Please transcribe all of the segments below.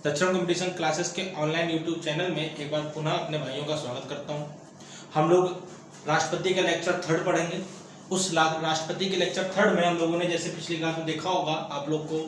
दक्षिण competition classes के online YouTube channel में एक बार पुनः अपने भाइयों का स्वागत करता हूं। हम लोग राष्ट्रपति का लेक्चर 3 पढ़ेंगे। उस राष्ट्रपति के लेक्चर 3 में हम लोगों ने जैसे पिछली क्लास में देखा होगा आप लोग को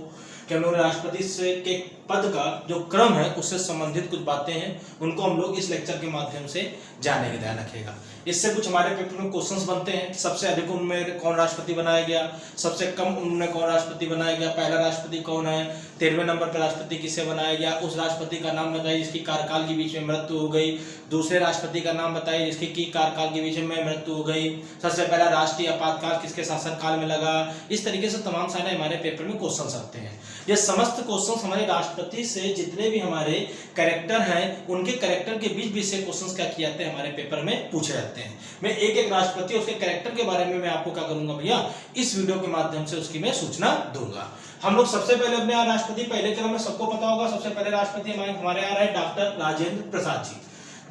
कि हम लोग राष्ट्रपति से के पद का जो क्रम है उससे संबंधित कुछ बातें हैं, उनको हम लोग इस लेक्चर के माध्यम से जानने का ध्यान रखिएगा। इससे कुछ हमारे पेपर में क्वेश्चंस बनते हैं। सबसे अधिक उम्र में कौन राष्ट्रपति बनाया गया, सबसे कम उम्र में कौन राष्ट्रपति बनाया गया, पहला राष्ट्रपति कौन है, 13वें नंबर पर राष्ट्रपति किसे बनाया गया, उस राष्ट्रपति का नाम बताइए जिसकी कार्यकाल के बीच में मृत्यु हो गई, दूसरे राष्ट्रपति का नाम बताइए जिसकी कार्यकाल के बीच में मृत्यु हो गई, सबसे पहला राष्ट्रीय आपातकाल किसके शासनकाल में लगा। इस तरीके से तमाम सारे हमारे पेपर में क्वेश्चन आते हैं। ये समस्त क्वेश्चन हमारे राष्ट्रपति से जितने भी हमारे कैरेक्टर हैं उनके कैरेक्टर के बीच से क्वेश्चंस क्या किए जाते हैं हमारे पेपर में पूछे जाते हैं। मैं एक एक राष्ट्रपति उसके कैरेक्टर के बारे में मैं आपको क्या करूंगा भैया, इस वीडियो के माध्यम से उसकी मैं सूचना दूंगा। हम लोग सबसे पहले अपने राष्ट्रपति पहले क्रम में सबको पता होगा, सबसे पहले राष्ट्रपति हमारे आ रहे हैं डॉक्टर राजेंद्र प्रसाद जी,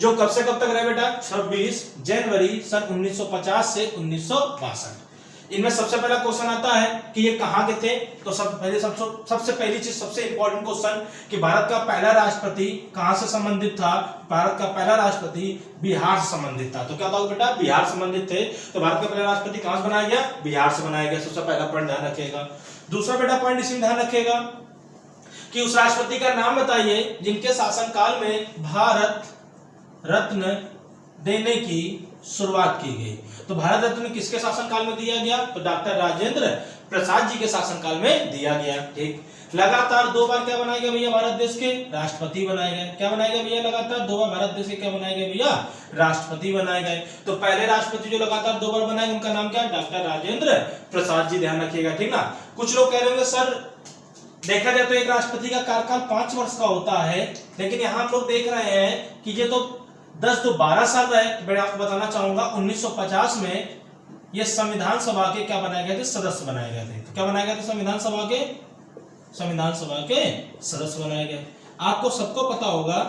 जो कब से कब तक रहे बेटा, 26 जनवरी सन 1950 से 1962। इनमें सबसे पहला क्वेश्चन आता है कि ये कहाँ के थे। तो सबसे पहली चीज, सबसे इंपॉर्टेंट क्वेश्चन कि भारत का पहला राष्ट्रपति कहाँ से संबंधित था। भारत का पहला राष्ट्रपति बिहार से संबंधित था। तो क्या था बेटा, बिहार संबंधित थे। तो भारत का पहला राष्ट्रपति कहाँ से बनाया गया, बिहार से बनाया गया। सबसे पहला पॉइंट ध्यान रखिएगा। दूसरा बेटा पॉइंट इसमें ध्यान रखिएगा कि उस राष्ट्रपति का नाम बताइए जिनके शासनकाल में भारत रत्न देने की शुरुआत की गई। तो भारत रत्न किसके शासनकाल में दिया गया, तो डॉक्टर राजेंद्र प्रसाद जी के शासनकाल में दिया गया। ठीक, लगातार 2 बार क्या बनाया गया भैया, भारत देश के राष्ट्रपति बनाए गए। क्या बनाए गए भैया, लगातार 2 बार भारत देश के क्या बनाए गए भैया, राष्ट्रपति बनाए गए। तो पहले राष्ट्रपति जो लगातार 2 बार बनाए उनका नाम क्या है, डॉक्टर राजेंद्र प्रसाद जी। ध्यान रखिएगा, ठीक ना। कुछ लोग कह रहे होंगे सर देखा जाए तो एक राष्ट्रपति का कार्यकाल 5 वर्ष का होता है, लेकिन यहाँ हम लोग देख रहे हैं कि ये तो 10 तो 12 साल रहे। तो मैं आपको बताना चाहूंगा 1950 में ये संविधान सभा के क्या बनाए गए थे, सदस्य बनाए गए थे। तो क्या बनाए गए थे, संविधान सभा के सदस्य बनाए गए। आपको सबको पता होगा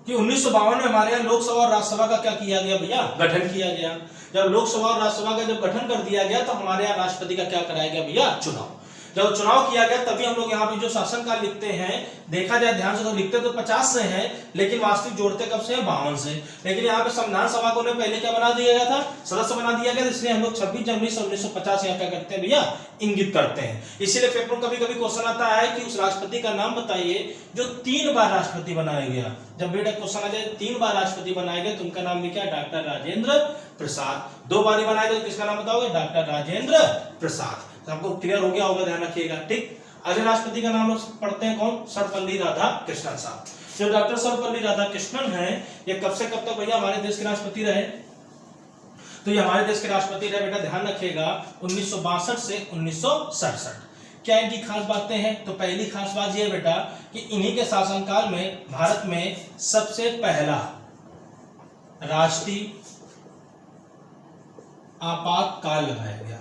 कि 1952 में हमारे यहाँ लोकसभा और राज्यसभा का क्या किया गया भैया, गठन किया गया। जब लोकसभा और राज्यसभा का जब गठन कर दिया गया तो हमारे यहाँ राष्ट्रपति का क्या कराया गया भैया, चुनाव। जब चुनाव किया गया तभी हम लोग यहाँ पे जो शासनकाल लिखते हैं, देखा जाए ध्यान से तो लिखते तो 50 से हैं, लेकिन वास्तविक जोड़ते कब से हैं, 52 से। लेकिन यहाँ पे संविधान सभा को पहले क्या बना दिया गया था, सदस्य बना दिया गया, इसलिए हम लोग 26 जनवरी 1950 यहाँ क्या करते हैं भैया, इंगित करते हैं। इसीलिए पेपर में कभी कभी क्वेश्चन आता है कि उस राष्ट्रपति का नाम बताइए जो 3 बार राष्ट्रपति बनाया गया। जब बेटा क्वेश्चन आ जाए 3 बार राष्ट्रपति बनाए गए तो उनका नाम भी क्या, डॉक्टर राजेंद्र प्रसाद। 2 बार बनाए गए तो किसका नाम बताओगे, डॉक्टर राजेंद्र प्रसाद। आपको क्लियर हो गया होगा, ध्यान रखिएगा। ठीक, अगले राष्ट्रपति का नाम पढ़ते हैं कौन, सर्वपल्ली राधाकृष्णन साहब। जो डॉक्टर सर्वपल्ली राधाकृष्णन हैं, ये कब से कब तक भैया हमारे देश के राष्ट्रपति रहे। तो ये हमारे देश के राष्ट्रपति रहे बेटा, ध्यान रखिएगा 1962 से 1967। क्या इनकी खास बातें हैं, तो पहली खास बात यह बेटा कि इन्हीं के शासनकाल में भारत में सबसे पहला राष्ट्रीय आपातकाल लगाया गया।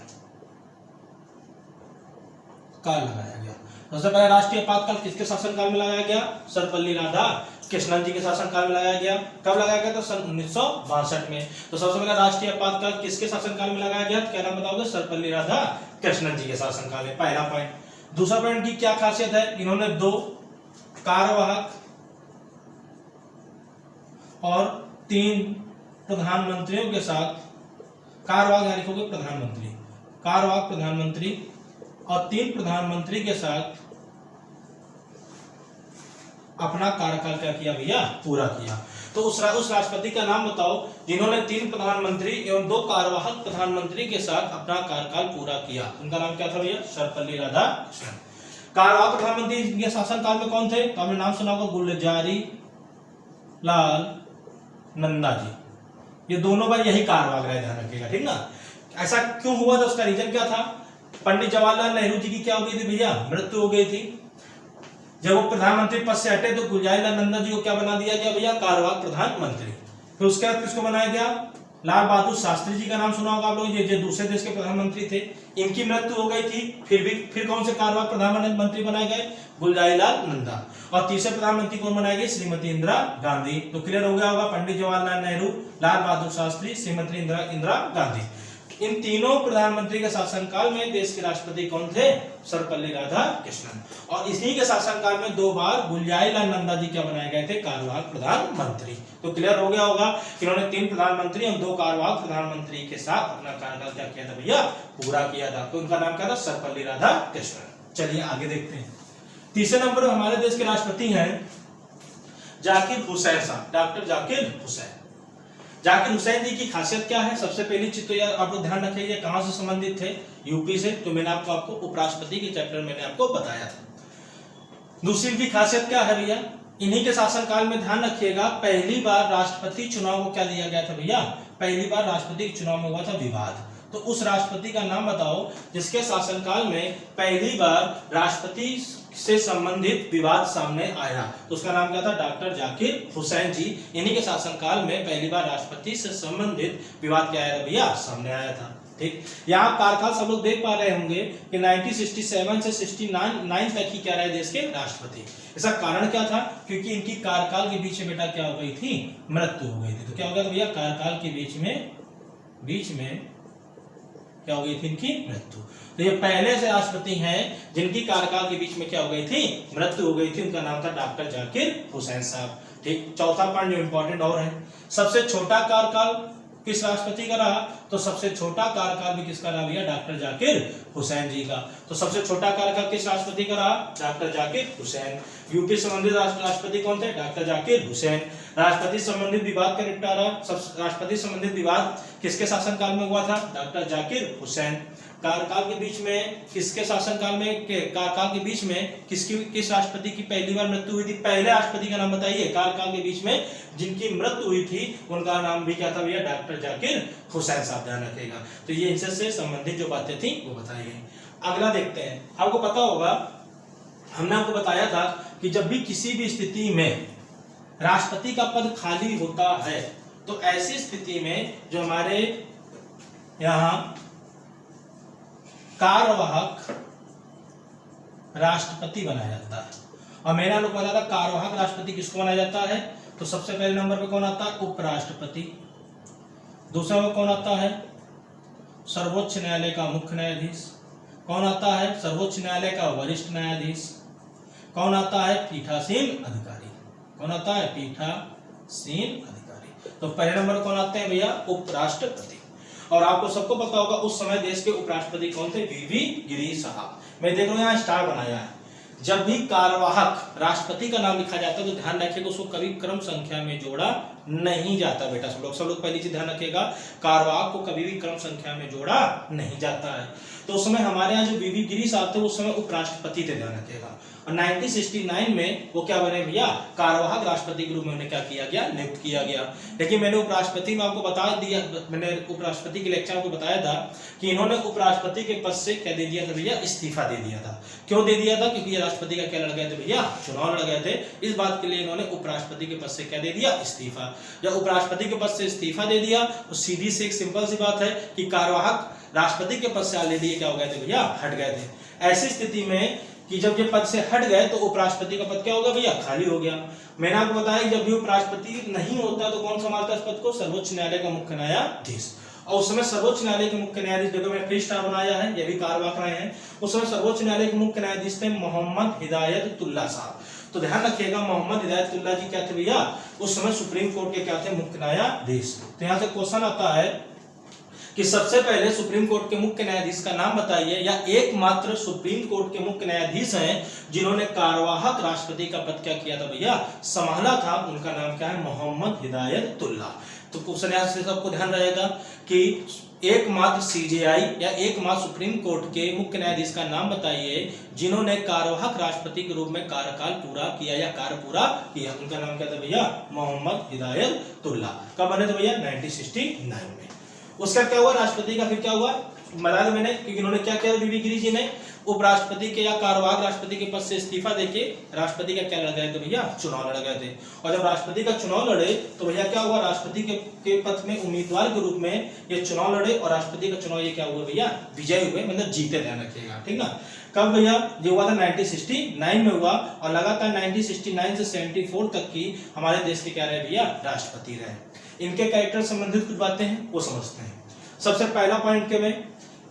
सबसे पहला राष्ट्रीय आपातकाल किसके शासनकाल में लगाया गया, सर्वपल्ली राधाकृष्णन जी के शासनकाल में लगाया गया। कब लगाया गया, तो सन 1962 में। तो सबसे पहला राष्ट्रीय आपातकाल किसके शासनकाल में लगाया गया, क्या नाम बताओगे, सर्वपल्ली राधाकृष्णन जी के शासनकाल में। पहला पॉइंट। दूसरा पॉइंट की क्या खासियत है, इन्होंने 2 कार्यवाहक और 3 प्रधानमंत्रियों के साथ, कार्यवाहक लिखोगे प्रधानमंत्री, कार्यवाहक प्रधानमंत्री और 3 प्रधानमंत्री के साथ अपना कार्यकाल क्या किया भैया, पूरा किया। तो उस राष्ट्रपति का नाम बताओ जिन्होंने 3 प्रधानमंत्री एवं 2 कार्यवाहक प्रधानमंत्री के साथ अपना कार्यकाल पूरा किया। उनका नाम क्या था भैया, सर्वपल्ली राधाकृष्णन। कार्यवाहक प्रधानमंत्री के शासनकाल में कौन थे, तो आपने नाम सुना होगा, गुलजारी लाल नंदा जी। ये दोनों बार यही कार्यवाहक रहे, ध्यान रखिएगा, ठीक ना। ऐसा क्यों हुआ था, उसका रीजन क्या था, पंडित जवाहरलाल नेहरू जी की क्या हो गई थी भैया, मृत्यु हो गई थी। जब वो प्रधानमंत्री पद से हटे तो गुलजारी लाल नंदा जी को क्या बना दिया गया भैया, कार्यवाहक प्रधानमंत्री। फिर उसके बाद किसको बनाया गया, लाल बहादुर शास्त्री जी का नाम सुना होगा आप लोग, ये दूसरे देश के प्रधानमंत्री थे। इनकी मृत्यु हो गई थी, फिर कौन से कार्यवाहक प्रधानमंत्री बनाए गए, गुलजारी लाल नंदा। और तीसरे प्रधानमंत्री कौन बनाए गए, श्रीमती इंदिरा गांधी। तो क्लियर हो गया होगा, पंडित जवाहरलाल नेहरू, लाल बहादुर शास्त्री, श्रीमती इंदिरा गांधी। इन तीनों प्रधानमंत्री के शासनकाल में देश के राष्ट्रपति कौन थे? सर्वपल्ली राधाकृष्णन। और इसी के शासनकाल में 2 बार गुलजारीलाल नंदा जी क्या बनाए गए थे? कार्यवाहक प्रधानमंत्री। तो क्लियर हो गया होगा कि इन्होंने 3 प्रधानमंत्री और 2 कार्यवाहक प्रधानमंत्री के साथ अपना कार्यकाल क्या किया था भैया? पूरा किया था। तो इनका नाम क्या था? सर्वपल्ली राधाकृष्णन। चलिए आगे देखते हैं। तीसरे नंबर पर हमारे देश के राष्ट्रपति हैं जाकिर हुसैन साहब, डॉक्टर जाकिर हुसैन। जाकिर हुसैन जी की खासियत क्या है? सबसे पहली चीज तो यार आप लोग ध्यान रखिए, कहां से संबंधित थे? यूपी से। तो मैंने आपको उपराष्ट्रपति के चैप्टर मैंने आपको बताया था। दूसरी की खासियत क्या है भैया? इन्हीं के शासनकाल में ध्यान रखिएगा पहली बार राष्ट्रपति चुनाव को क्या दिया गया था भैया? पहली बार राष्ट्रपति चुनाव में हुआ था विवाद। तो उस राष्ट्रपति का नाम बताओ जिसके शासनकाल में पहली बार राष्ट्रपति से संबंधित विवाद सामने आया। तो उसका नाम क्या था? डॉक्टर जाकिर हुसैन जी। इन्हीं के शासनकाल में पहली बार राष्ट्रपति से संबंधित विवाद क्या आया था भैया? सामने आया था। ठीक, यहाँ कार्यकाल सब लोग देख पा रहे होंगे कि 1967 से 69 तक ही क्या रहे देश के राष्ट्रपति। इसका कारण क्या था? क्योंकि इनकी कार्यकाल के बीच में बेटा क्या हो गई थी? मृत्यु हो गई थी। तो क्या हो गया था भैया? कार्यकाल के बीच में क्या हो गई थी? इनकी मृत्यु। तो ये पहले से राष्ट्रपति हैं जिनकी कार्यकाल के बीच में क्या हो गई थी? मृत्यु हो गई थी। उनका नाम था डॉक्टर जाकिर हुसैन साहब। ठीक, चौथा पॉइंट जो इंपॉर्टेंट और है, सबसे छोटा कार्यकाल किस राष्ट्रपति का रहा? तो सबसे छोटा कार्यकाल भी किसका रहा भैया? डॉक्टर जाकिर हुसैन जी का। तो सबसे छोटा कार्यकाल किस राष्ट्रपति का रहा? डॉक्टर जाकिर हुसैन। यूपी संबंधित राष्ट्रपति कौन थे? डॉक्टर जाकिर हुसैन। राष्ट्रपति संबंधित विवाद का निपटारा, राष्ट्रपति संबंधित विवाद किसके शासनकाल में हुआ था? डॉक्टर जाकिर हुसैन। कार्यकाल के बीच में किसके शासनकाल में कार्यकाल के बीच में किस राष्ट्रपति की पहली बार मृत्यु हुई थी? पहले राष्ट्रपति का नाम बताइए कार्यकाल के बीच में जिनकी मृत्यु हुई थी, उनका नाम भी क्या था भैया? डॉक्टर जाकिर हुसैन साहब। ध्यान रखिएगा। तो ये इनसे से संबंधित जो बातें थी वो बताई गई। अगला देखते हैं। आपको पता होगा हमने आपको बताया था कि जब भी किसी भी स्थिति में राष्ट्रपति का पद खाली होता है तो ऐसी स्थिति में जो हमारे यहाँ कार्यवाहक राष्ट्रपति बनाया जाता है। और मैंने आपको बताया था कार्यवाहक राष्ट्रपति किसको बनाया जाता है? तो सबसे पहले नंबर पे कौन आता है? उपराष्ट्रपति। दूसरा में कौन आता है? सर्वोच्च न्यायालय का मुख्य न्यायाधीश। कौन आता है? सर्वोच्च न्यायालय का वरिष्ठ न्यायाधीश। कौन आता है? पीठासीन अधिकारी। कौन आता है? पीठासीन अधिकारी। तो पहले नंबर कौन आते हैं भैया? उपराष्ट्रपति। और आपको सबको पता होगा उस समय देश के उपराष्ट्रपति कौन थे? वीवी गिरी साहब। मैं देख रहा हूं यहाँ स्टार बनाया है। जब भी कार्यवाहक राष्ट्रपति का नाम लिखा जाता है तो ध्यान रखिएगा उसको कभी क्रम संख्या में जोड़ा नहीं जाता। बेटा सब लोग पहली चीज ध्यान रखिएगा, कार्यवाहक को कभी भी क्रम संख्या में जोड़ा नहीं जाता है। तो उस समय हमारे यहाँ जो वीवी गिरी साहब थे उस समय उपराष्ट्रपति थे। ध्यान रखिएगा। और 1969 में वो क्या बने भैया? कार्यवाहक राष्ट्रपति के रूप में उन्हें क्या किया गया? नियुक्त किया गया। लेकिन मैंने उपराष्ट्रपति में आपको बता दिया, मैंने उपराष्ट्रपति के लेक्चर को बताया था कि इन्होंने उपराष्ट्रपति के पद से क्या दे दिया था भैया? इस्तीफा दे दिया था। क्यों दे दिया था? क्योंकि ये राष्ट्रपति का क्या लड़ गए थे भैया? चुनाव लड़ गए थे। इस बात के लिए इन्होंने उपराष्ट्रपति के पद से क्या दे दिया? इस्तीफा। जब उपराष्ट्रपति के पद से इस्तीफा दे दिया तो सीधी से एक सिंपल सी बात है कि कार्यवाहक राष्ट्रपति के पद से ऑलरेडी क्या हो गए थे भैया? हट गए थे। ऐसी स्थिति में कि जब ये पद से हट गए तो उपराष्ट्रपति का पद क्या हो गया भैया? खाली हो गया। मैंने आपको बताया कि जब भी उपराष्ट्रपति नहीं होता तो कौन संभालता इस पद को? सर्वोच्च न्यायालय का मुख्य न्यायाधीश। और उस समय सर्वोच्च न्यायालय के मुख्य न्यायाधीश, देखो मैं फ्री स्टार बनाया है, ये भी कार्यवाहक रहे हैं। उस समय सर्वोच्च न्यायालय के मुख्य न्यायाधीश थे मोहम्मद हिदायतुल्लाह साहब। तो ध्यान रखिएगा मोहम्मद हिदायतुल्लाह जी क्या थे भैया? उस समय सुप्रीम कोर्ट के क्या थे? मुख्य न्यायाधीश। तो यहाँ से क्वेश्चन आता है कि सबसे पहले सुप्रीम कोर्ट के मुख्य न्यायाधीश का नाम बताइए, या एकमात्र सुप्रीम कोर्ट के मुख्य न्यायाधीश हैं जिन्होंने कार्यवाहक राष्ट्रपति का पद क्या किया था भैया? संभाला था। उनका नाम क्या है? मोहम्मद हिदायतुल्लाह। तो क्वेश्चन यहाँ से सबको ध्यान रहेगा कि एकमात्र सीजेआई या एकमात्र सुप्रीम कोर्ट के मुख्य न्यायाधीश का नाम बताइए जिन्होंने कार्यवाहक राष्ट्रपति के रूप में कार्यकाल पूरा किया या कार्य पूरा किया। उनका नाम क्या था भैया? मोहम्मद हिदायतुल्लाह। कब बने थे भैया? 1969 में। उसका क्या हुआ? राष्ट्रपति का फिर क्या हुआ बता दो मैंने, क्योंकि उन्होंने क्या किया? वीवी गिरी जी ने उपराष्ट्रपति के या कार्यवाहक राष्ट्रपति के पद से इस्तीफा देके राष्ट्रपति का क्या लड़ गए थे भैया? चुनाव लड़ गए थे। और जब राष्ट्रपति का चुनाव लड़े तो भैया क्या हुआ? राष्ट्रपति के पद में उम्मीदवार के रूप में ये चुनाव लड़े और राष्ट्रपति का चुनाव ये क्या हुआ भैया? विजय हुए, मतलब जीते। ध्यान रखिएगा, ठीक ना। कब भैया? ये हुआ था 1969 में हुआ। और लगातार 1969 से 74 तक की हमारे देश के क्या रहे भैया? राष्ट्रपति रहे। इनके कैरेक्टर संबंधित कुछ बातें हैं वो समझते हैं। सबसे पहला पॉइंट के में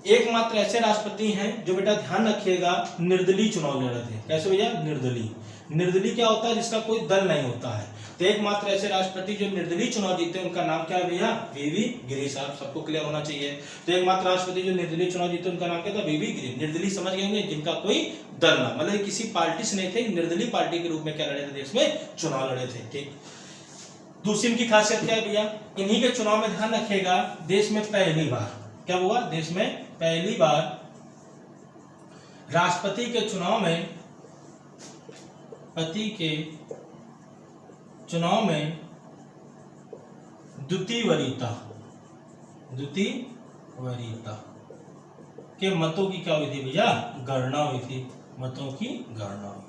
एकमात्र ऐसे राष्ट्रपति हैं जो बेटा ध्यान रखिएगा निर्दलीय चुनाव लड़ रहे थे। कैसे भैया? निर्दलीय। निर्दलीय क्या होता है? जिसका कोई दल नहीं होता है। तो एकमात्र ऐसे राष्ट्रपति जो निर्दलीय चुनाव जीते उनका नाम क्या है भैया? वीवी गिरी साहब। सबको क्लियर होना चाहिए। तो एकमात्र राष्ट्रपति जो निर्दलीय चुनाव जीते उनका नाम क्या था? वीवी गिरी। निर्दलीय समझ गए होंगे, जिनका कोई दल ना, मतलब किसी पार्टी से नहीं थे, निर्दलीय पार्टी के रूप में क्या लड़े थे? देश में चुनाव लड़े थे। ठीक। दूसरी इनकी खासियत क्या है भैया? इन्हीं के चुनाव में ध्यान रखिएगा देश में पहली बार क्या हुआ? देश में पहली बार राष्ट्रपति के चुनाव में द्वितीय वरीयता के मतों की क्या हुई थी भैया? गणना हुई थी। मतों की गणना हुई।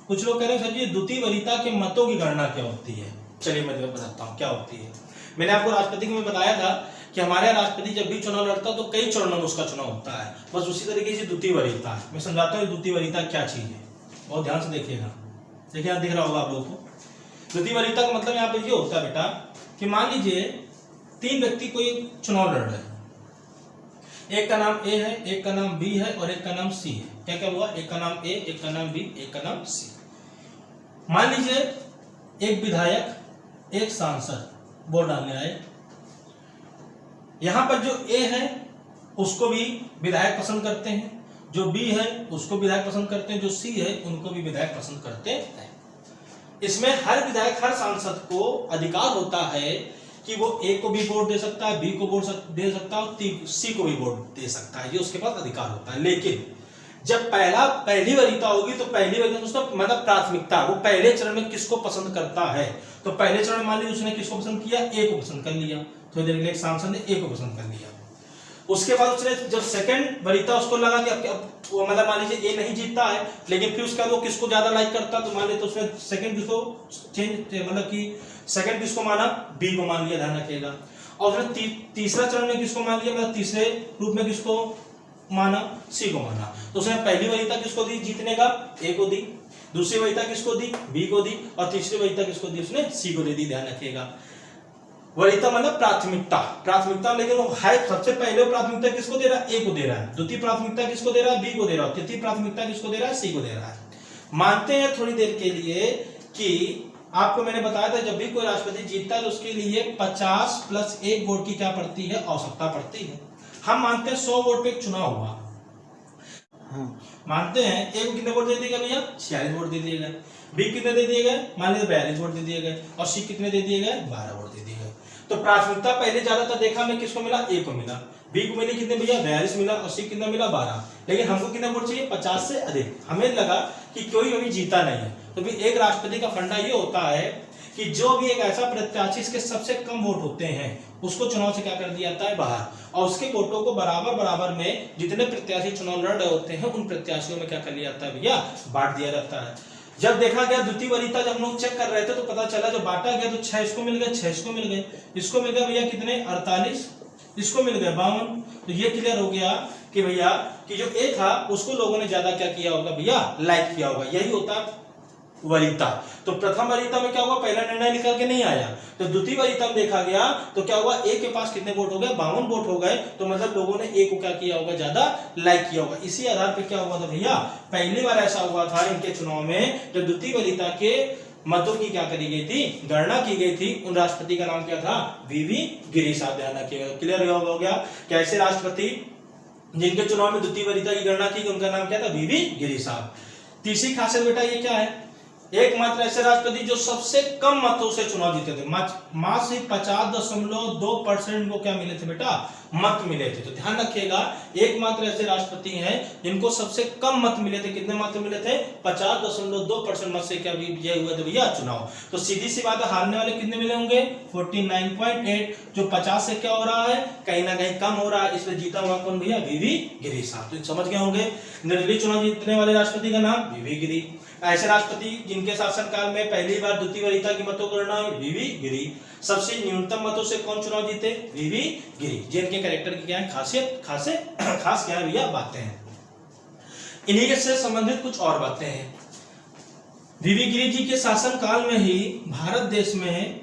कुछ लोग कह रहे हैं सर जी द्वितीय वरीयता के मतों की गणना क्या होती है? चलिए मैं बताता हूँ क्या होती है। मैंने आपको राष्ट्रपति में बताया था कि हमारे राष्ट्रपति जब भी चुनाव लड़ता है तो कई चरणों में उसका चुनाव होता है। बस उसी तरीके से द्वितीय वरीयता है। मैं समझाता हूँ द्वितीय वरीयता क्या चीज है, बहुत ध्यान से देखिएगा। देखिए यहाँ दिख रहा होगा आप लोगों को। द्वितीय वरीयता का मतलब यहाँ पे ये होता है बेटा कि मान लीजिए तीन व्यक्ति कोई चुनाव लड़ रहे हैं। एक का नाम ए है, एक का नाम बी है और एक का नाम सी है। क्या क्या हुआ? एक का नाम ए, एक का नाम बी, एक का नाम सी। मान लीजिए एक विधायक एक सांसद वोट डालने आए। यहां पर जो ए है उसको भी विधायक पसंद करते हैं, जो बी है उसको विधायक पसंद करते हैं, जो सी है उनको भी विधायक पसंद करते हैं। इसमें हर विधायक हर सांसद को अधिकार होता है कि वो ए को भी वोट दे सकता है, बी को वोट दे सकता है और सी को भी वोट दे सकता है। ये उसके पास अधिकार होता है। लेकिन जब पहली वरीयता होगी तो पहली वरीयता उसका मतलब प्राथमिकता, वो पहले चरण में किसको पसंद करता है। तो पहले चरण में मान लीजिए उसने किसको पसंद किया? ए को पसंद कर लिया। थोड़ी देर के लिए एक सांसद ने ए को पसंद कर लिया। उसके बाद उसने जब सेकंड वरीयता उसको लगा कि अब मतलब मान लीजिए ए नहीं जीतता है, लेकिन फिर उसके बाद वो किसको ज्यादा लाइक करता, तो मान लीजिए उसने सेकंड किसको चेंज मतलब कि सेकंड किसको माना? बी को मान लिया। ध्यान रखिएगा। और उसने तीसरा चरण में किसको मान लिया? मतलब तीसरे रूप में किसको माना? सी को माना। तो उसने पहली वरीयता किसको दी जीतने का? ए को दी। दूसरी वरीयता किसको दी? बी को दी। और तीसरी वरीयता किसको दी? उसने सी को दे दी। ध्यान रखिएगा। वरीयता मतलब प्राथमिकता लेकिन वो है सबसे पहले प्राथमिकता किसको दे रहा है? ए को दे रहा है। द्वितीय प्राथमिकता किसको दे रहा है? बी को दे रहा है। तृतीय प्राथमिकता किसको दे रहा है? सी को दे रहा है। मानते हैं थोड़ी देर के लिए कि आपको मैंने बताया था जब भी कोई राष्ट्रपति जीतता है तो उसके लिए 50 प्लस 1 वोट की क्या पड़ती है? आवश्यकता पड़ती है। हम मानते हैं 100 वोट पे एक चुनाव हुआ। मानते हैं ए को कितने वोट दे दिए गए भैया? 46 वोट दे दिए गए। बी कितने दे दिए गए? मान लीजिए 42 वोट दे दिए गए। और सी कितने दे दिए गए? 12 वोट दे दिए गए। तो प्राथमिकता पहले ज्यादातर देखा हमने किसको मिला? ए को मिला। बी को मिली कितने भैया? 42 मिला। और सी कितना मिला? 12। लेकिन हमको कितने वोट चाहिए? 50 से अधिक। हमें लगा कि कोई अभी जीता नहीं है। तो भी एक राष्ट्रपति का फंडा ये होता है कि जो भी एक ऐसा प्रत्याशी इसके सबसे कम वोट होते हैं उसको चुनाव से क्या कर दिया जाता है? बाहर। और उसके वोटों को बराबर में जितने प्रत्याशी चुनाव लड़ रहे होते हैं उन प्रत्याशियों में क्या कर लिया जाता है भैया? बांट दिया जाता है। जब देखा गया द्वितीय वरीयता जब हम लोग चेक कर रहे थे तो पता चला जब बांटा गया तो 6 इसको मिल गए, 6 इसको मिल गए, इसको मिल गया भैया कितने? 48, इसको मिल गए 52। तो ये क्लियर हो गया कि भैया कि जो ए था उसको लोगों ने ज्यादा क्या किया होगा भैया? लाइक किया होगा। यही होता है वरीयता। तो प्रथम वरीयता में क्या हुआ? पहला निर्णय निकल के नहीं आया। तो द्वितीय वरीयता में देखा गया तो क्या हुआ? ए के पास कितने वोट हो गए? 52 वोट हो गए। तो मतलब लोगों ने ए को क्या किया होगा? ज्यादा लाइक किया होगा। इसी आधार पे क्या हुआ था भैया? पहली बार ऐसा हुआ था इनके चुनाव में जब द्वितीय वरीयता के मतों की क्या करी गई थी? गणना की गई थी। उन राष्ट्रपति का नाम क्या था? वीवी गिरी साहब। ध्यान रखिएगा। क्लियर हो गया? कैसे राष्ट्रपति जिनके चुनाव में द्वितीय वरीयता की गणना की उनका नाम क्या था? वीवी गिरी साहब। तीसरी खासियत बेटा ये क्या है? एकमात्र ऐसे राष्ट्रपति जो सबसे कम मतों से चुनाव जीते थे। मात्र 50.2% को क्या मिले थे बेटा? मत मिले थे। तो ध्यान रखिएगा एकमात्र ऐसे राष्ट्रपति हैं जिनको सबसे कम मत मिले थे। कितने मत मिले थे? 50.2% मत से क्या विजय हुए थे भैया चुनाव। तो सीधी सी बात है हारने वाले कितने मिले होंगे? 49.8। जो 50 से क्या हो रहा है? कहीं ना कहीं कम हो रहा है। इसलिए जीता हुआ कौन भैया? वीवी गिरी साहब। तो समझ गए होंगे निर्दलीय चुनाव जीतने वाले राष्ट्रपति का नाम वीवी गिरी। ऐसे राष्ट्रपति जिनके शासनकाल में पहली बार द्वितीय वरीयता की मतों की गणना हुई वीवी गिरी। सबसे न्यूनतम मतों से कौन चुनाव जीते? वीवी गिरी। जिनके कैरेक्टर की क्या है खासियत? खास क्या है भैया? बातें हैं। इन्हीं से संबंधित कुछ और बातें हैं। वीवी गिरी जी के शासनकाल में ही भारत देश में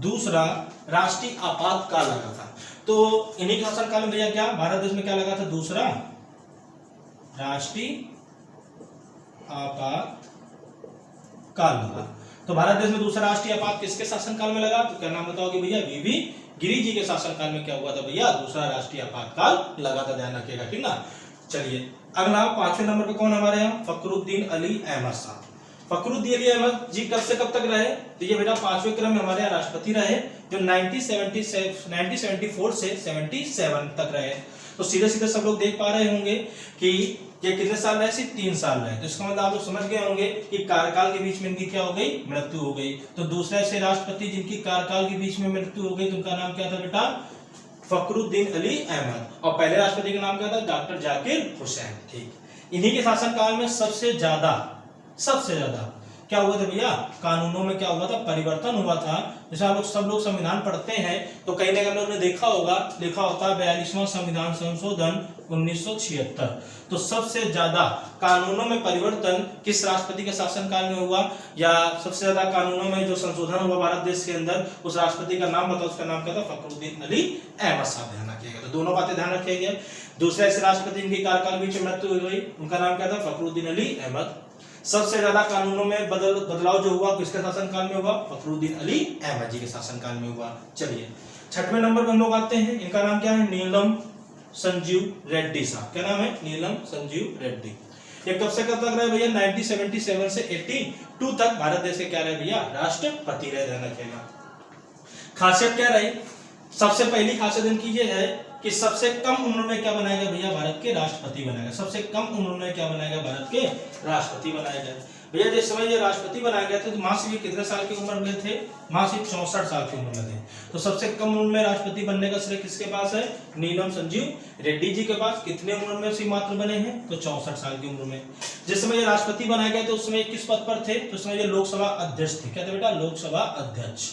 दूसरा राष्ट्रीय आपातकाल लगा था। तो इन्हीं के शासनकाल में भैया क्या भारत देश में क्या लगा था, दूसरा राष्ट्रीय आपातकाल लगा। तो भारत देश में दूसरा राष्ट्रीय आपात किसके शासनकाल में लगा, तो क्या नाम बताओगे भैया, वीवी गिरी जी के शासनकाल में क्या हुआ था भैया, दूसरा राष्ट्रीय आपातकाल लगा था, ध्यान रखिएगा, ठीक ना। चलिए अगला 5वें नंबर पे कौन हमारे यहाँ, फखरुद्दीन अली अहमद साहब। फखरुद्दीन अली अहमद जी कब से कब तक रहे, तो ये बेटा 5वें क्रम में हमारे यहाँ राष्ट्रपति रहे, जो 1974 से 77 तक रहे। तो सीधे सीधे सब लोग देख पा रहे होंगे कि ये कितने साल रहे, सिर्फ 3 साल रहे। तो इसका मतलब आप लोग समझ गए होंगे कि कार्यकाल के बीच में इनकी क्या हो गई, मृत्यु हो गई। तो दूसरे ऐसे राष्ट्रपति जिनकी कार्यकाल के बीच में मृत्यु हो गई, तो उनका नाम क्या था बेटा, फखरुद्दीन अली अहमद। और पहले राष्ट्रपति का नाम क्या था, डॉक्टर जाकिर हुसैन। ठीक, इन्हीं के शासनकाल में सबसे ज्यादा क्या हुआ था भैया, कानूनों में क्या हुआ था, परिवर्तन हुआ था। जैसे आप लोग सब लोग संविधान पढ़ते हैं तो कहीं ना कहीं हम लोग ने देखा होगा, लिखा होता है 42वां संविधान संशोधन 1976। तो सबसे ज्यादा कानूनों में परिवर्तन किस राष्ट्रपति के शासनकाल में हुआ, या सबसे ज्यादा कानूनों में जो संशोधन हुआ भारत देश के अंदर, उस राष्ट्रपति का नाम बताओ, उसका नाम क्या था, फखरुद्दीन अली अहमद साहब। ध्यान रखिएगा, तो दोनों बातें ध्यान रखिएगा। दूसरे ऐसे राष्ट्रपति जिनकी कार्यकाल बीच में मृत्यु हुई, उनका नाम क्या था, फखरुद्दीन अली अहमद। सबसे ज्यादा कानूनों में बदलाव जो हुआ किसके शासनकाल में हुआ, फखरुद्दीन अली अहमद जी के शासनकाल में हुआ। चलिए 6वें नंबर पर हम लोग आते हैं, इनका नाम क्या है, नीलम संजीव रेड्डी साहब। क्या नाम है, नीलम संजीव रेड्डी। ये कब से कब तक रहे भैया, 1977 से 82 तक भारत देश के क्या रहे भैया, राष्ट्रपति रहे। ध्यान रखिएगा। खासियत क्या रही, सबसे पहली खासियत इनकी ये है कि सबसे कम उम्र में क्या बनाया गया भैया, भारत के राष्ट्रपति बनाया गया। सबसे कम उम्र में क्या बनाया गया, भारत के राष्ट्रपति बनाया गया। भैया जिस समय ये राष्ट्रपति बनाया गया था तो मां सिर्फ कितने साल की उम्र में थे, मां सिर्फ 64 साल की उम्र में थे। तो सबसे कम उम्र में राष्ट्रपति बनने का श्रेय किसके पास है, नीलम संजीव रेड्डी जी के पास। कितने उम्र में से मात्र बने हैं, तो 64 साल की उम्र में। जिस समय ये राष्ट्रपति बनाया गया तो उस समय किस पद पर थे, तो उस समय ये लोकसभा अध्यक्ष थे। क्या थे बेटा, लोकसभा अध्यक्ष।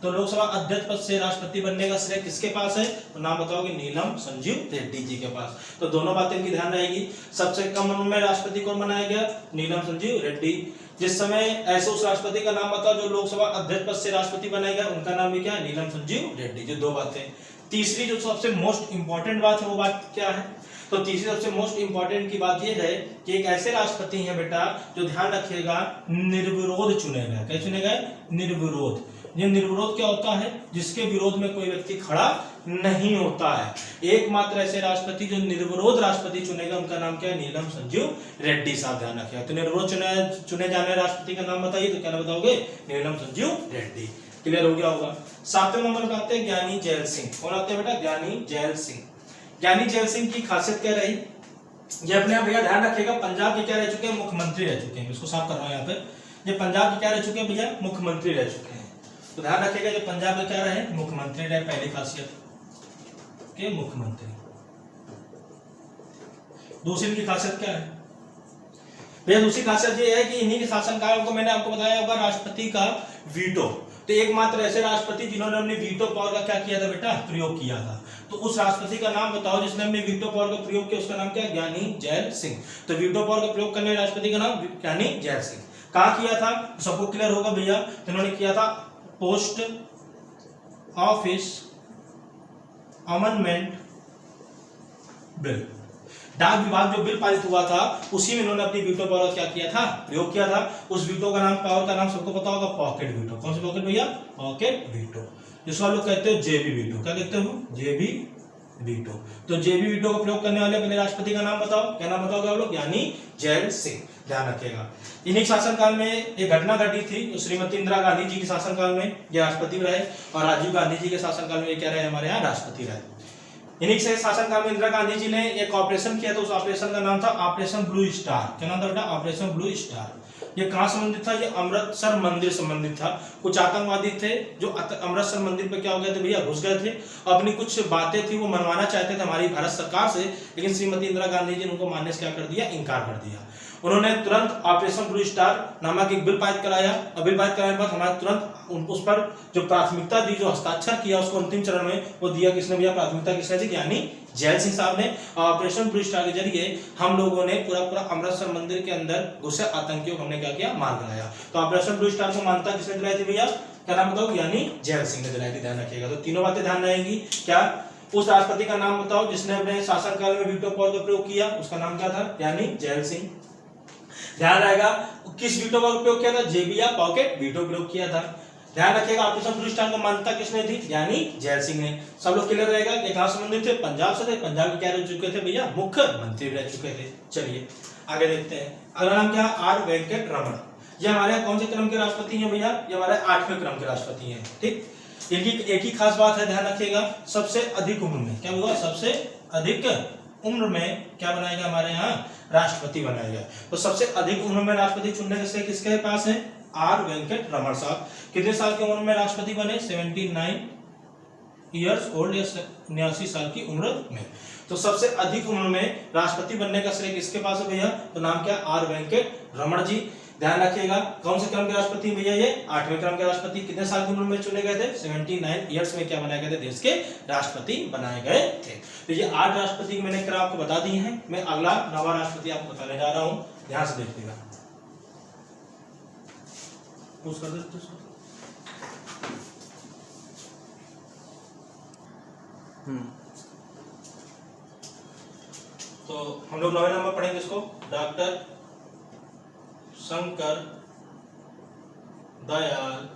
तो लोकसभा अध्यक्ष पद से राष्ट्रपति बनने का श्रेय किसके पास है, तो नाम बताओगे, नीलम संजीव रेड्डी जी के पास। तो दोनों बातें इनकी ध्यान रहेगी। सबसे कम उम्र में राष्ट्रपति कौन बनाया गया, नीलम संजीव रेड्डी। जिस समय ऐसे उस राष्ट्रपति का नाम बताओ जो लोकसभा अध्यक्ष पद से राष्ट्रपति बनाया गया, उनका नाम भी क्या है, नीलम संजीव रेड्डी। जो दो बातें। तीसरी जो सबसे मोस्ट इंपॉर्टेंट बात है वो बात क्या है, तो तीसरी सबसे मोस्ट इंपॉर्टेंट की बात यह है कि एक ऐसे राष्ट्रपति हैं बेटा जो ध्यान रखिएगा निर्विरोध चुने गए। क्या चुने गए, निर्विरोध। ये निर्विरोध क्या होता है, जिसके विरोध में कोई व्यक्ति खड़ा नहीं होता है। एकमात्र ऐसे राष्ट्रपति जो निर्विरोध राष्ट्रपति चुनेगा उनका नाम क्या है, नीलम संजीव रेड्डी साहब। ध्यान रखिएगा। तो निर्विरोध चुने जाने राष्ट्रपति का नाम बताइए, तो क्या बताओगे, नीलम संजीव रेड्डी। क्लियर हो गया होगा। 7वें नंबर पे आते हैं ज्ञानी जैल सिंह। कौन आते हैं बेटा, ज्ञानी जैल सिंह। ज्ञानी जैल सिंह की खासियत क्या रही, ये अपने आप भैया ध्यान रखिएगा, पंजाब के क्या रह चुके हैं, मुख्यमंत्री रह चुके हैं। इसको साफ कर रहा हूं यहाँ पे, ये पंजाब के क्या रह चुके हैं भैया, मुख्यमंत्री रह चुके हैं। तो ध्यान रखिएगा, जो पंजाब में क्या रहे, मुख्यमंत्री रहे। पहली खासियत के मुख्यमंत्री। दूसरी की खासियत क्या है भैया, दूसरी खासियत ये है कि इन्हीं के शासनकाल को मैंने आपको बताया होगा राष्ट्रपति का वीटो। तो एकमात्र ऐसे राष्ट्रपति जिन्होंने अपने वीटो पावर का क्या किया था बेटा, प्रयोग किया था। तो उस राष्ट्रपति का नाम बताओ जिसने अपने वीटो पावर का प्रयोग किया, उसका नाम क्या है, ज्ञानी जैल सिंह। तो वीटो पावर का प्रयोग करने वाले राष्ट्रपति का नाम ज्ञानी जैल सिंह। कहाँ किया था, सबको क्लियर होगा भैया। तो इन्होंने किया था पोस्ट ऑफिस अमेंडमेंट बिल, डाक विभाग जो बिल पारित हुआ था उसी में इन्होंने अपनी वीटो पावर क्या किया था, प्रयोग किया था। उस वीटो का नाम, पावर का नाम सबको पता होगा, पॉकेट वीटो। कौन सी पॉकेट भैया, पॉकेट वीटो, जिसको आप लोग कहते हो जेबी वीटो। क्या कहते हो, जेबी वीटो। तो जेबी वीटो का प्रयोग करने वाले पहले राष्ट्रपति का नाम बताओ, क्या नाम बताओगे आप लोग, यानी जैल सिंह। ध्यान रखिएगा। इन्हीं शासनकाल में एक घटना घटी थी, श्रीमती इंदिरा गांधी जी के शासनकाल में ये राष्ट्रपति रहे, और राजीव गांधी जी के शासनकाल में ये क्या रहे, हमारे यहाँ राष्ट्रपति रहे। इन्हीं से शासनकाल में इंदिरा गांधी जी ने एक ऑपरेशन किया, तो उस ऑपरेशन का नाम था ऑपरेशन ब्लू स्टार। क्या नाम था बेटा, ऑपरेशन ब्लू स्टार। ये कहाँ संबंधित था, ये अमृतसर मंदिर संबंधित था। कुछ आतंकवादी थे जो अमृतसर मंदिर पे क्या हो गए थे भैया, घुस गए थे। अपनी कुछ बातें थी वो मनवाना चाहते थे हमारी भारत सरकार से, लेकिन श्रीमती इंदिरा गांधी जी ने उनको मानने से क्या कर दिया, इनकार कर दिया। उन्होंने तुरंत ऑपरेशन ब्लू स्टार नामक एक बिल पारित कराया, और बिल पारित कराने के बाद हमारे तुरंत उस पर जो प्राथमिकता दी, जो हस्ताक्षर किया उसको अंतिम चरण में वो दिया किसने भैया, प्राथमिकता किसने दी, यानी जैल सिंह साहब ने। ऑपरेशन ब्लू स्टार के जरिए हम लोगों ने पूरा अमृतसर मंदिर के अंदर घुसे आतंकियों को हमने क्या किया, मार गिराया। तो ऑपरेशन ब्लू स्टार को मान्यता किसने दिलाई थी भैया, क्या नाम बताओ, यानी जैल सिंह ने दिलाई थी, ध्यान रखिएगा। तो तीनों बातें ध्यान रहेंगी। क्या, उस राष्ट्रपति का नाम बताओ जिसने अपने शासनकाल में वीटो पावर का प्रयोग किया, उसका नाम क्या था, यानी जैल सिंह। ध्यान रहेगा किस वीटो का उपयोग किया था, जेबी या पॉकेट वीटो प्रयोग किया था। ध्यान रखिएगा ऑपरेशन ब्लू स्टार को मान्यता किसने दी, यानी जैल सिंह ने। सब लोग क्लियर रहेगा। ये कहां संबंधित थे, पंजाब से थे। पंजाब के क्या रह चुके थे भैया, मुख्यमंत्री रह चुके थे। चलिए आगे देखते हैं। अगला नाम क्या है, आर वेंकट रमन। ये हमारे कौन से क्रम के राष्ट्रपति हैं भैया, ये हमारे 8वें क्रम के राष्ट्रपति हैं। ठीक, इनकी एक ही खास बात है, ध्यान रखिएगा, सबसे अधिक उम्र में क्या हुआ, सबसे अधिक उम्र में क्या बनाया गया, हमारे यहाँ राष्ट्रपति बनाया गया। तो सबसे अधिक उम्र में राष्ट्रपति चुनने से किसके पास है, आर वेंकट रमन साहब। कितने साल की उम्र में राष्ट्रपति बने, 79 ईयर्स ओल्ड, या 79 साल की उम्र में। तो सबसे अधिक उम्र में राष्ट्रपति बनने का श्रेय किसके पास है भैया, तो नाम क्या, आर वेंकट रमन जी। ध्यान रखिएगा कौन से क्रम के राष्ट्रपति भैया, ये 8वें क्रम के राष्ट्रपति। कितने साल की उम्र में चुने गए थे, 79 ईयर्स में क्या बनाए गए थे, देश के राष्ट्रपति बनाए गए थे। तो ये 8 राष्ट्रपति मैंने क्रम आपको बता दिए हैं। मैं अगला नवा राष्ट्रपति आपको बताने जा रहा हूँ, ध्यान से देखिएगा। कर देते तो हम लोग 9वें नंबर पढ़ेंगे इसको, डॉक्टर शंकर दयाल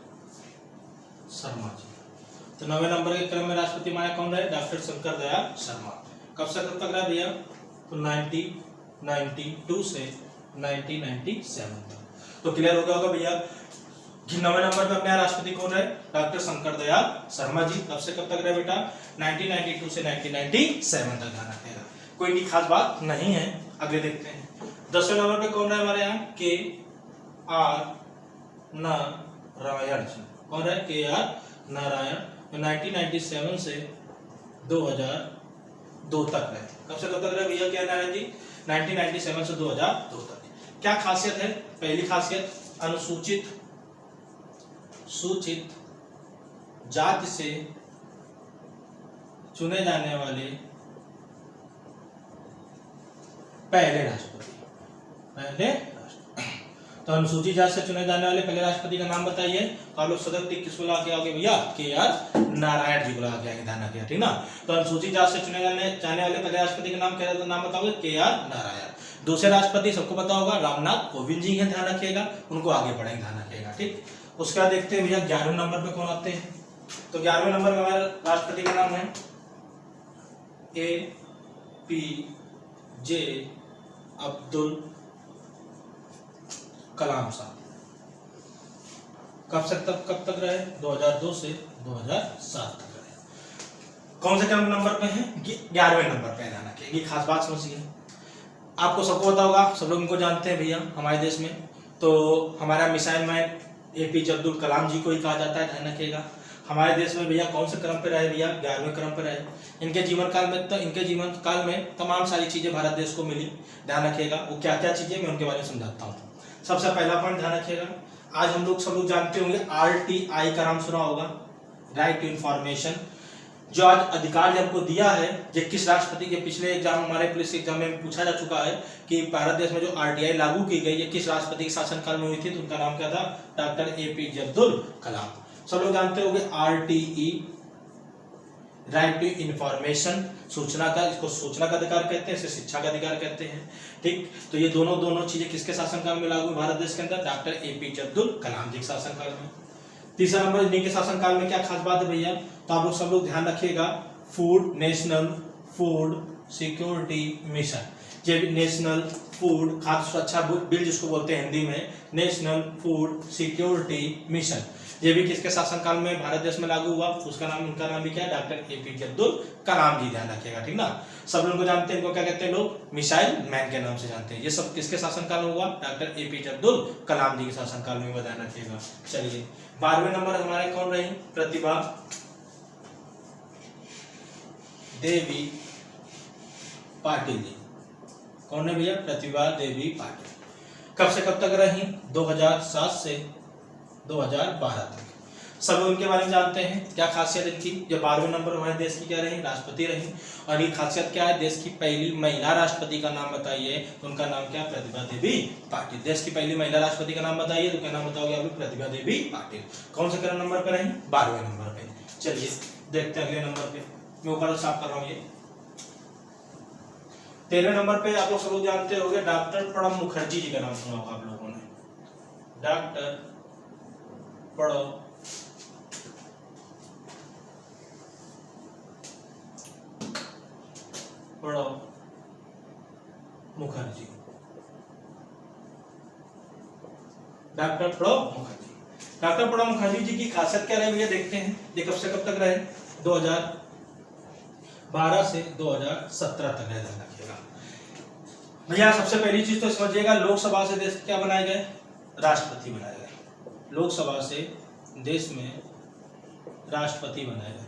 शर्मा जी। तो 9वें नंबर के क्रम में राष्ट्रपति हमारे कौन रहे, डॉक्टर शंकर दयाल शर्मा। कब से कब तक रहा भैया, तो 1992 से 1997 तक। तो क्लियर हो गया होगा भैया कि 9वें नंबर पे अपने राष्ट्रपति कौन रहे, डॉक्टर शंकर दयाल शर्मा जी। कब से कब तक रहे बेटा, 1992 से 1997 तक। ध्यान रखिएगा, कोई भी खास बात नहीं है। आगे देखते हैं। 10वें नंबर पे कौन रहे हमारे यहाँ, के आर नारायण जी। कौन रहे, के आर नारायण। 1997 से 2002 तक रहे। कब से कब तक रहे भैया, के आर नारायण जी, 1997 से 2002 तक। क्या खासियत है, पहली खासियत, अनुसूचित सूचित जाति से चुने जाने वाले पहले राष्ट्रपति। तो अनुसूचित जाति से चुने जाने वाले पहले राष्ट्रपति का नाम बताइए। तो आप लोग सदैव टिक किसको लगा के आओगे भैया, के आर नारायण जी को लगा के आएंगे, ध्यान रखिएगा, ठीक ना। तो अनुसूचित जाति से चुने जाने वाले पहले राष्ट्रपति का नाम क्या है, नाम बताओगे, के आर नारायण। दूसरे राष्ट्रपति सबको पता होगा, रामनाथ कोविंद जी हैं, ध्यान रखिएगा, उनको आगे बढ़ेंगे, ध्यान रखिएगा, ठीक। उसके बाद देखते हैं भैया 11वें नंबर पे कौन आते हैं। तो 11वें नंबर पे हमारे राष्ट्रपति का नाम है APJ अब्दुल कलाम साहब। कब तक रहे, 2002 से 2007 तक रहे। कौन से नंबर पे हैं, 11वें नंबर पे। ध्यान रखिए, खास बात समझिए। आपको सबको पता होगा, सब लोग इनको जानते हैं भैया हमारे देश में। तो हमारा missile man APJ Abdul Kalam जी को ही कहा जाता है, ध्यान रखिएगा। हमारे देश में भैया कौन से क्रम पे रहे भैया, 11वें क्रम पे रहे। इनके जीवन काल में तमाम सारी चीजें भारत देश को मिली, ध्यान रखिएगा। वो क्या क्या चीजें, मैं उनके बारे में समझाता हूँ। सबसे पहला पॉइंट ध्यान रखिएगा, आज हम लोग सब लोग जानते होंगे RTI का नाम सुना होगा, राइट टू इंफॉर्मेशन। जो आज अधिकार हमको दिया है, ये किस राष्ट्रपति के, पिछले एग्जाम हमारे पुलिस एग्जाम में पूछा जा चुका है कि भारत देश में जो RTI लागू की गई, ये किस राष्ट्रपति के शासनकाल में हुई थी, तो उनका नाम क्या था, डॉक्टर APJ अब्दुल कलाम। सब लोग जानते होंगे RTE, राइट टू इंफॉर्मेशन, सूचना का, इसको सूचना का अधिकार कहते हैं, इसे शिक्षा का अधिकार कहते हैं, ठीक। तो ये दोनों चीजें किसके शासनकाल में लागू हुई भारत देश के अंदर, डॉक्टर APJ अब्दुल कलाम जी के शासनकाल में। तीसरा नंबर, इन्हीं के शासनकाल में क्या खास बात है भैया, तो आप लोग सब लोग ध्यान रखिएगा, नेशनल फूड सिक्योरिटी मिशन। ये नेशनल फूड, खाद्य सुरक्षा बिल जिसको बोलते हैं हिंदी में, नेशनल फूड सिक्योरिटी मिशन, ये भी किसके शासनकाल में भारत देश में लागू हुआ, उनका नाम भी क्या है, डॉक्टर APJ अब्दुल कलाम जी, ध्यान रखिएगा, ठीक ना। सब लोग जानते हैं, इनको क्या कहते हैं लोग, मिसाइल मैन के नाम से जानते हैं। ये सब किसके शासनकाल में हुआ, डॉक्टर APJ अब्दुल कलाम जी के शासनकाल में, ध्यान रखिएगा। चलिए 12वें नंबर हमारे कौन रही, प्रतिभा देवी पाटिल जी। कौन है भैया, प्रतिभा देवी पाटिल। कब से कब तक रही, 2007 से 2012 तक। सभी उनके बारे में जानते हैं। क्या खासियत इनकी, जो 12वें नंबर हमारे देश की क्या रही, राष्ट्रपति रही। और ये खासियत क्या है, देश की पहली महिला राष्ट्रपति का नाम बताइए, तो उनका नाम क्या, प्रतिभा देवी पाटिल। देश की पहली महिला राष्ट्रपति का नाम बताइए, तो क्या नाम बताओगे आप, प्रतिभा देवी पाटिल। कौन से नंबर पर रही, 12वें नंबर पे। चलिए देखते हैं अगले नंबर पे, मैं ऊपर साफ कर रहा हूँ। ये 13वें नंबर पे आप लोग सब लोग जानते होंगे, डॉक्टर प्रणब मुखर्जी जी का नाम सुना होगा आप लोगों ने। Doctor Pranab Mukherjee, doctor Pranab Mukherjee. Doctor Pranab Mukherjee ji की खासियत क्या रही भैया, देखते हैं। ये कब से कब तक रहे, 2012 से 2017 तक रहे। ध्यान रखिएगा भैया। सबसे पहली चीज तो समझिएगा, लोकसभा से देश क्या बनाए गए, राष्ट्रपति बनाए गए। लोकसभा से देश में राष्ट्रपति बनाए गए।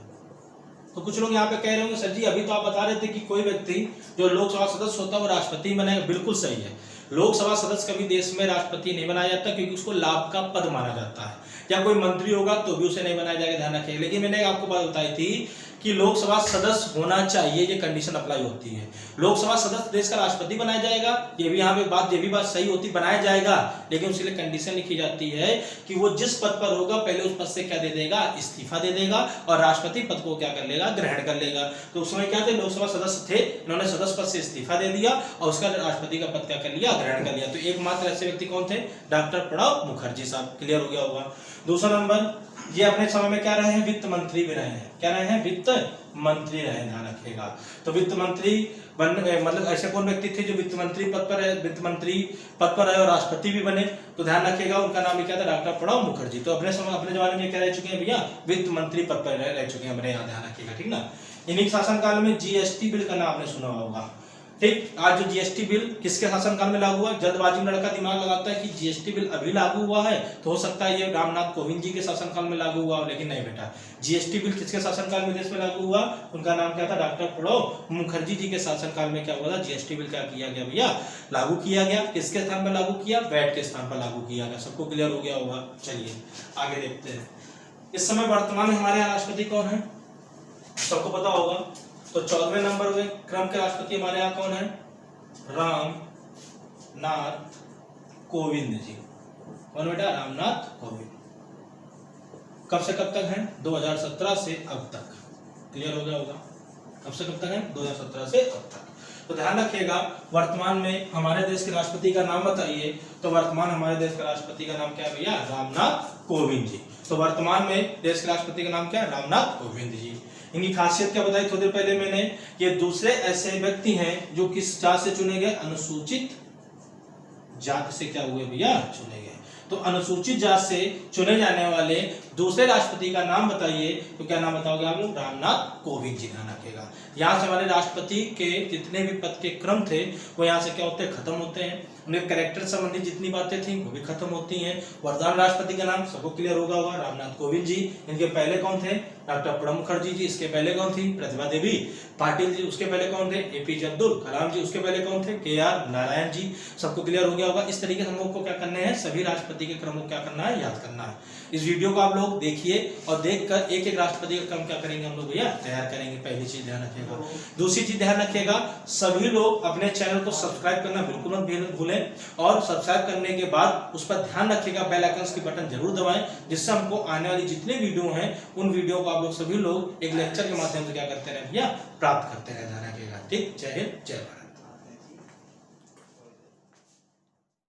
तो कुछ लोग यहाँ पे कह रहे होंगे सर जी अभी तो आप बता रहे थे कि कोई व्यक्ति जो लोकसभा सदस्य होता है वो राष्ट्रपति बनेगा। बिल्कुल सही है, लोकसभा सदस्य कभी देश में राष्ट्रपति नहीं बनाया जाता, क्योंकि उसको लाभ का पद माना जाता है। या कोई मंत्री होगा तो भी उसे नहीं बनाया जाएगा, ध्यान रखिएगा। लेकिन मैंने आपको बात बताई थी कि लोकसभा सदस्य होना चाहिए, ये कंडीशन अप्लाई होती है। लोकसभा सदस्य देश का राष्ट्रपति बनाया जाएगा, ये भी यहाँ पे बात, ये भी बात सही होती, बनाया जाएगा। लेकिन उसके लिए कंडीशन लिखी जाती है कि वो जिस पद पर होगा पहले उस पद से क्या दे देगा, इस्तीफा दे देगा, और राष्ट्रपति पद को क्या कर लेगा, ग्रहण कर लेगा। तो उस समय क्या थे, लोकसभा सदस्य थे, इन्होंने सदस्य पद से इस्तीफा दे दिया और उसका राष्ट्रपति का पद क्या कर लिया, ग्रहण कर लिया। तो एकमात्र ऐसे व्यक्ति कौन थे, डॉक्टर प्रणब मुखर्जी साहब। क्लियर हो गया होगा। दूसरा नंबर, ये अपने समय में क्या रहे हैं, वित्त मंत्री भी रहे हैं। क्या रहे हैं, वित्त मंत्री रहे, ध्यान रखिएगा। तो वित्त मंत्री मतलब ऐसे कौन व्यक्ति थे जो वित्त मंत्री पद पर रहे, वित्त मंत्री पद पर रहे और राष्ट्रपति भी बने, तो ध्यान रखिएगा उनका नाम क्या था, डॉक्टर प्रणब मुखर्जी। तो अपने समय, अपने जमाने में क्या रह चुके हैं भैया, वित्त मंत्री पद पर रह चुके हैं अपने यहाँ, ध्यान रखिएगा, ठीक ना। इन्हीं शासनकाल में जीएसटी बिल का नाम आपने सुना होगा, ठीक। आज जो जीएसटी बिल किसके शासनकाल में लागू हुआ, जल्दबाजी में लड़का दिमाग लगाता है कि जीएसटी बिल अभी लागू हुआ है, तो हो सकता है ये रामनाथ कोविंद जी के शासनकाल में लागू हुआ, लेकिन नहीं बेटा। जीएसटी बिल किसके शासनकाल में देश में लागू हुआ, उनका नाम क्या था, डॉक्टर प्रणब मुखर्जी जी के शासनकाल में क्या हुआ था, जीएसटी बिल क्या किया गया भैया, लागू किया गया। किसके स्थान पर लागू किया, वैट के स्थान पर लागू किया गया। सबको क्लियर हो गया होगा। चलिए आगे देखते हैं। इस समय वर्तमान में हमारे यहाँ राष्ट्रपति कौन है, सबको पता होगा। तो 14वें नंबर में क्रम के राष्ट्रपति हमारे यहाँ कौन है, रामनाथ कोविंद जी। कौन बेटा, रामनाथ कोविंद। कब से कब तक हैं, 2017 से अब तक। क्लियर हो गया होगा, कब से कब तक है, 2017 से अब तक। तो ध्यान रखिएगा, वर्तमान में हमारे देश के राष्ट्रपति का नाम बताइए। तो वर्तमान हमारे देश के राष्ट्रपति का नाम क्या है भैया, रामनाथ कोविंद जी। तो वर्तमान में देश के राष्ट्रपति का नाम क्या है, रामनाथ कोविंद जी। इनकी खासियत क्या बताई थोड़ी देर पहले मैंने, ये दूसरे ऐसे व्यक्ति हैं जो किस जात से चुने गए, अनुसूचित जाति से क्या हुए भैया, चुने गए। तो अनुसूचित जात से चुने जाने वाले दूसरे राष्ट्रपति का नाम बताइए। तो क्या नाम बताओगे आप लोग, रामनाथ कोविंद जी। ध्यान रखिएगा, यहाँ से हमारे राष्ट्रपति के जितने भी पद के क्रम थे वो यहाँ से क्या होते हैं, खत्म होते हैं। उनके कैरेक्टर संबंधी जितनी बातें थी वो भी खत्म होती हैं। वर्तमान राष्ट्रपति का नाम सबको क्लियर होगा रामनाथ कोविंद जी। इनके पहले कौन थे, डॉक्टर प्रणब मुखर्जी जी। इसके पहले कौन थी, प्रतिभा देवी पाटिल जी। उसके पहले कौन थे, एपीजे अब्दुल कलाम जी। उसके पहले कौन थे, केआर नारायण जी। सबको क्लियर हो गया होगा। इस तरीके से हम लोग को क्या करना है, सभी राष्ट्रपति के क्रम को क्या करना है, याद करना है। इस वीडियो को आप लोग देखिए और देखकर एक एक राष्ट्रपति का क्रम क्या करेंगे हम लोग भैया, तैयार करेंगे। पहली चीज ध्यान रखिएगा। दूसरी चीज ध्यान रखिएगा, सभी लोग अपने चैनल को सब्सक्राइब करना बिल्कुल मत भूलें, और सब्सक्राइब करने के बाद उस पर ध्यान रखिएगा बेल आइकन की बटन जरूर दबाएं, जिससे हमको आने वाली जितने वीडियो हैं उन वीडियो को आप लोग सभी लोग एक लेक्चर के माध्यम से क्या करते रहे भैया, प्राप्त करते रहे। ध्यान रखिएगा। ठीक, जय हिंद, जय भारत।